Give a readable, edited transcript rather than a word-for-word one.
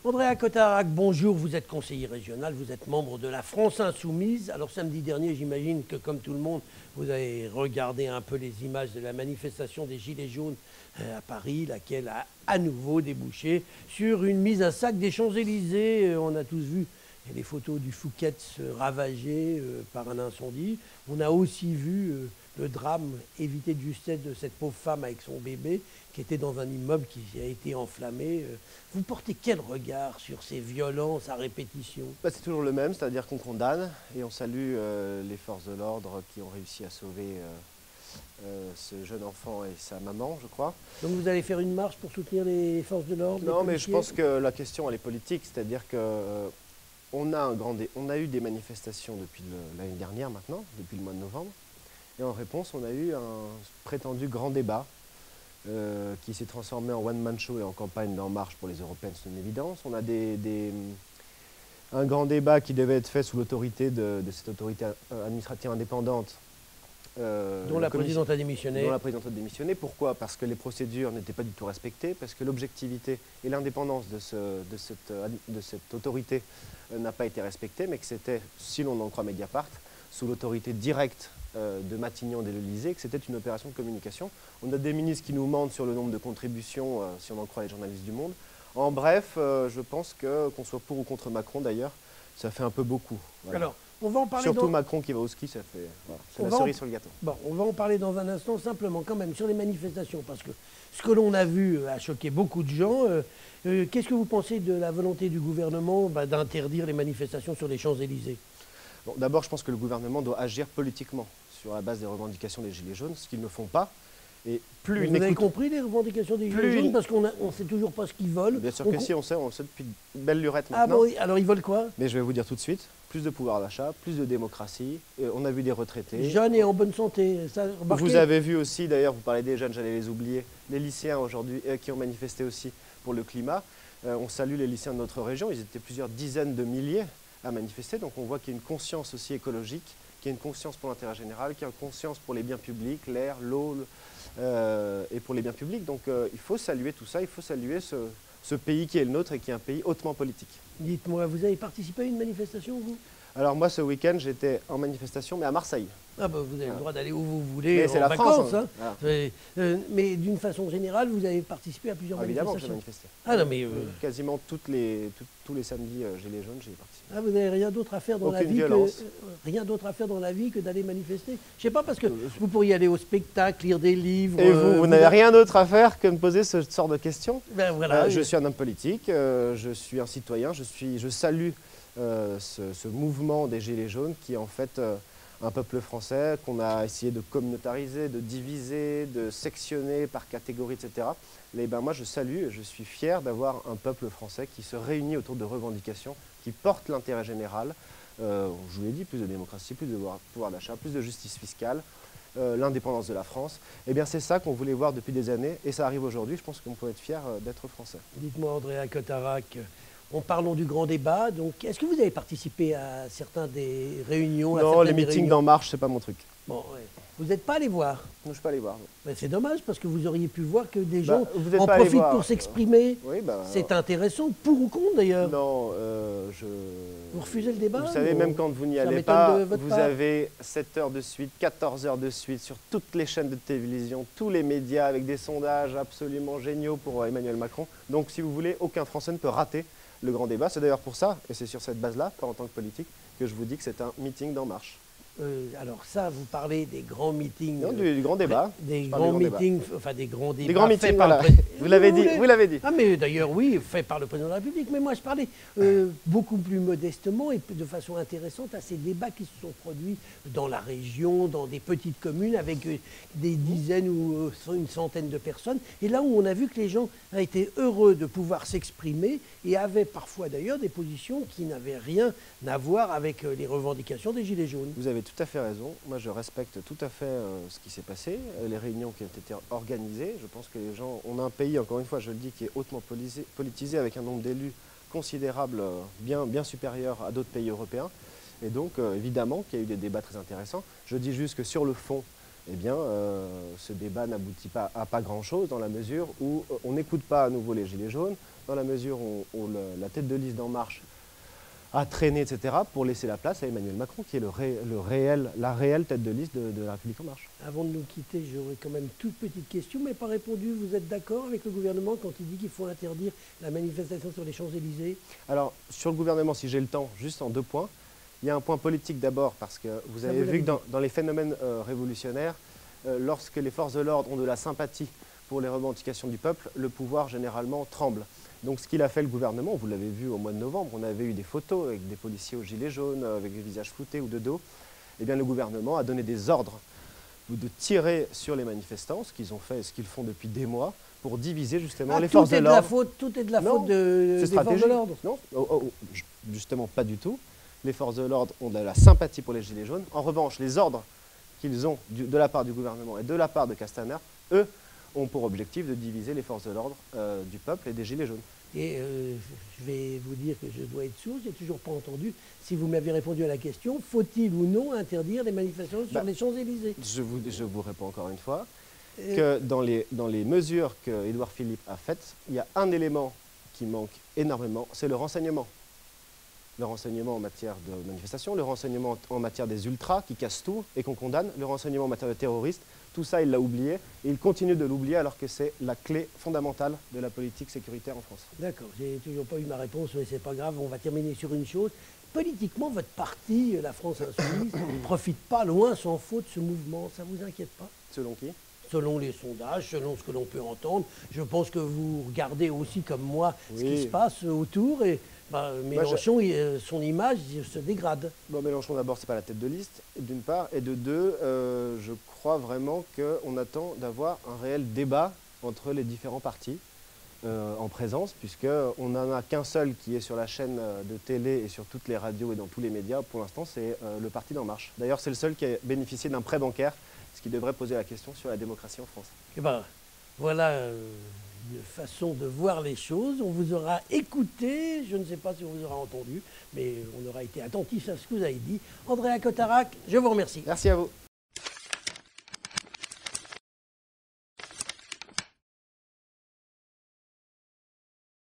Andrea Cotarac, bonjour, vous êtes conseiller régional, vous êtes membre de la France Insoumise. Alors samedi dernier, j'imagine que comme tout le monde, vous avez regardé un peu les images de la manifestation des Gilets jaunes à Paris, laquelle a à nouveau débouché sur une mise à sac des Champs-Élysées. On a tous vu les photos du Fouquet ravagé par un incendie. On a aussi vu le drame évité de justesse de cette pauvre femme avec son bébé qui était dans un immeuble qui a été enflammé. Vous portez quel regard sur ces violences à répétition? C'est toujours le même, c'est-à-dire qu'on condamne et on salue les forces de l'ordre qui ont réussi à sauver ce jeune enfant et sa maman, je crois. Donc vous allez faire une marche pour soutenir les forces de l'ordre? Non, mais je pense que la question elle est politique, c'est-à-dire que on a eu des manifestations depuis l'année dernière maintenant, depuis le mois de novembre, et en réponse on a eu un prétendu grand débat qui s'est transformé en one-man show et en campagne d'En Marche pour les européennes, c'est une évidence. On a un grand débat qui devait être fait sous l'autorité de cette autorité administrative indépendante. Dont la présidente a démissionné. Dont la présidente a démissionné. Pourquoi? Parce que les procédures n'étaient pas du tout respectées, parce que l'objectivité et l'indépendance de cette autorité n'a pas été respectée, mais que c'était, si l'on en croit Mediapart, sous l'autorité directe de Matignon et de l'Élysée, que c'était une opération de communication. On a des ministres qui nous mentent sur le nombre de contributions, si on en croit les journalistes du Monde. En bref, je pense qu'on soit pour ou contre Macron d'ailleurs, ça fait un peu beaucoup. Voilà. Alors, on va en parler surtout Macron qui va au ski, ça fait c'est la cerise sur le gâteau. Bon, on va en parler dans un instant, simplement quand même sur les manifestations, parce que ce que l'on a vu a choqué beaucoup de gens. Qu'est-ce que vous pensez de la volonté du gouvernement d'interdire les manifestations sur les Champs-Élysées? Bon, d'abord, je pense que le gouvernement doit agir politiquement sur la base des revendications des Gilets jaunes, ce qu'ils ne font pas. Et plus vous avez compris les revendications des Gilets jaunes? Parce qu'on ne sait toujours pas ce qu'ils veulent. Bien sûr que si, on sait depuis une belle lurette maintenant. Ah bon, alors ils veulent quoi? Mais je vais vous dire tout de suite, plus de pouvoir d'achat, plus de démocratie. On a vu des retraités. Jeunes et en bonne santé, ça, remarquez. Vous avez vu aussi, d'ailleurs, vous parlez des jeunes, j'allais les oublier, les lycéens aujourd'hui qui ont manifesté aussi pour le climat. On salue les lycéens de notre région, ils étaient plusieurs dizaines de milliers à manifester, donc on voit qu'il y a une conscience aussi écologique, qu'il y a une conscience pour l'intérêt général, qu'il y a une conscience pour les biens publics, l'air, l'eau, et pour les biens publics. Donc il faut saluer tout ça, il faut saluer ce pays qui est le nôtre et qui est un pays hautement politique. Dites-moi, vous avez participé à une manifestation, vous? Alors moi, ce week-end, j'étais en manifestation, mais à Marseille. Ah bah vous avez le droit d'aller où vous voulez, mais c'est la vacances. France, hein. Voilà. Mais d'une façon générale, vous avez participé à plusieurs Évidemment que j'ai manifestations. manifesté. Ah non, mais quasiment tous les samedis Gilets jaunes, j'ai participé. Ah, vous n'avez rien d'autre à faire dans la vie rien d'autre à faire dans la vie que d'aller manifester? Je sais pas, parce que vous pourriez aller au spectacle, lire des livres. Et vous n'avez rien d'autre à faire que me poser ce genre de questions? Ben voilà. Je suis un homme politique, je suis un citoyen, je salue ce mouvement des Gilets jaunes qui est en fait un peuple français qu'on a essayé de communautariser, de diviser, de sectionner par catégorie, etc. Mais moi je salue et je suis fier d'avoir un peuple français qui se réunit autour de revendications, qui portent l'intérêt général. Je vous l'ai dit, plus de démocratie, plus de pouvoir d'achat, plus de justice fiscale, l'indépendance de la France. Eh bien c'est ça qu'on voulait voir depuis des années et ça arrive aujourd'hui. Je pense qu'on peut être fier d'être français. Dites-moi, Andrea Cotarac, parlons du grand débat. Donc, est-ce que vous avez participé à certains des réunions? Non, les meetings d'En Marche, c'est pas mon truc. Bon, ouais. Vous n'êtes pas allé voir? Non, je ne suis pas allé voir. C'est dommage, parce que vous auriez pu voir que des gens en profitent pour s'exprimer. Oui, c'est intéressant, pour ou contre d'ailleurs. Non, Vous refusez le débat? Vous savez, même quand vous n'y allez pas, vous avez 7 heures de suite, 14 heures de suite sur toutes les chaînes de télévision, tous les médias, avec des sondages absolument géniaux pour Emmanuel Macron. Donc, si vous voulez, aucun Français ne peut rater le grand débat. C'est d'ailleurs pour ça, et c'est sur cette base-là, pas en tant que politique, que je vous dis que c'est un meeting d'En Marche. Alors ça, vous parlez des grands meetings. Non, du grand débat. Des grands meetings, enfin des grands débats. Des grands meetings, voilà. Vous l'avez dit. Ah mais d'ailleurs oui, fait par le président de la République. Mais moi je parlais beaucoup plus modestement et de façon intéressante à ces débats qui se sont produits dans la région, dans des petites communes avec des dizaines ou une centaine de personnes. Et là où on a vu que les gens étaient heureux de pouvoir s'exprimer et avaient parfois d'ailleurs des positions qui n'avaient rien à voir avec les revendications des Gilets jaunes. Vous avez tout à fait raison. Moi, je respecte tout à fait ce qui s'est passé, les réunions qui ont été organisées. Je pense que les gens, on a un pays, encore une fois, je le dis, qui est hautement politisé avec un nombre d'élus considérable, bien supérieur à d'autres pays européens. Et donc, évidemment, qu'il y a eu des débats très intéressants. Je dis juste que sur le fond, eh bien, ce débat n'aboutit pas à pas grand-chose dans la mesure où on n'écoute pas à nouveau les Gilets jaunes, dans la mesure où la tête de liste d'En Marche a traîné, etc., pour laisser la place à Emmanuel Macron, qui est la réelle tête de liste de la République En Marche. Avant de nous quitter, j'aurais quand même une toute petite question, mais pas répondue. Vous êtes d'accord avec le gouvernement quand il dit qu'il faut interdire la manifestation sur les Champs-Élysées? Alors, sur le gouvernement, si j'ai le temps, juste en 2 points. Il y a un point politique d'abord, parce que vous avez vu que dans les phénomènes révolutionnaires, lorsque les forces de l'ordre ont de la sympathie pour les revendications du peuple, le pouvoir généralement tremble. Donc ce qu'il a fait le gouvernement, vous l'avez vu au mois de novembre, on avait eu des photos avec des policiers aux gilets jaunes, avec des visages floutés ou de dos. Eh bien le gouvernement a donné des ordres de tirer sur les manifestants, ce qu'ils ont fait et ce qu'ils font depuis des mois, pour diviser justement les forces de l'ordre. Tout est de la faute des forces de l'ordre. Non, justement pas du tout. Les forces de l'ordre ont de la sympathie pour les gilets jaunes. En revanche, les ordres qu'ils ont de la part du gouvernement et de la part de Castaner, eux, ont pour objectif de diviser les forces de l'ordre du peuple et des gilets jaunes. Et je vais vous dire que je dois être sourd, je n'ai toujours pas entendu si vous m'avez répondu à la question, faut-il ou non interdire les manifestations sur les Champs-Élysées? Je vous réponds encore une fois, que dans les mesures que Édouard Philippe a faites, il y a un élément qui manque énormément, c'est le renseignement. Le renseignement en matière de manifestation, le renseignement en matière des ultras qui cassent tout et qu'on condamne, le renseignement en matière de terroristes, tout ça il l'a oublié et il continue de l'oublier alors que c'est la clé fondamentale de la politique sécuritaire en France. D'accord, j'ai toujours pas eu ma réponse, mais c'est pas grave, on va terminer sur une chose. Politiquement, votre parti, la France Insoumise, ne profite pas loin sans faute de ce mouvement, ça vous inquiète pas? Selon qui? Selon les sondages, selon ce que l'on peut entendre. Je pense que vous regardez aussi comme moi ce qui se passe autour et Mélenchon, son image se dégrade. Bon, Mélenchon d'abord, c'est pas la tête de liste, d'une part, et de deux, je crois vraiment qu'on attend d'avoir un réel débat entre les différents partis en présence, puisqu'on n'en a qu'un seul qui est sur la chaîne de télé et sur toutes les radios et dans tous les médias. Pour l'instant, c'est le parti d'En Marche. D'ailleurs, c'est le seul qui a bénéficié d'un prêt bancaire, ce qui devrait poser la question sur la démocratie en France. Eh ben, voilà une façon de voir les choses. On vous aura écouté, je ne sais pas si on vous aura entendu, mais on aura été attentif à ce que vous avez dit. Andréa Cotarac, je vous remercie. Merci à vous.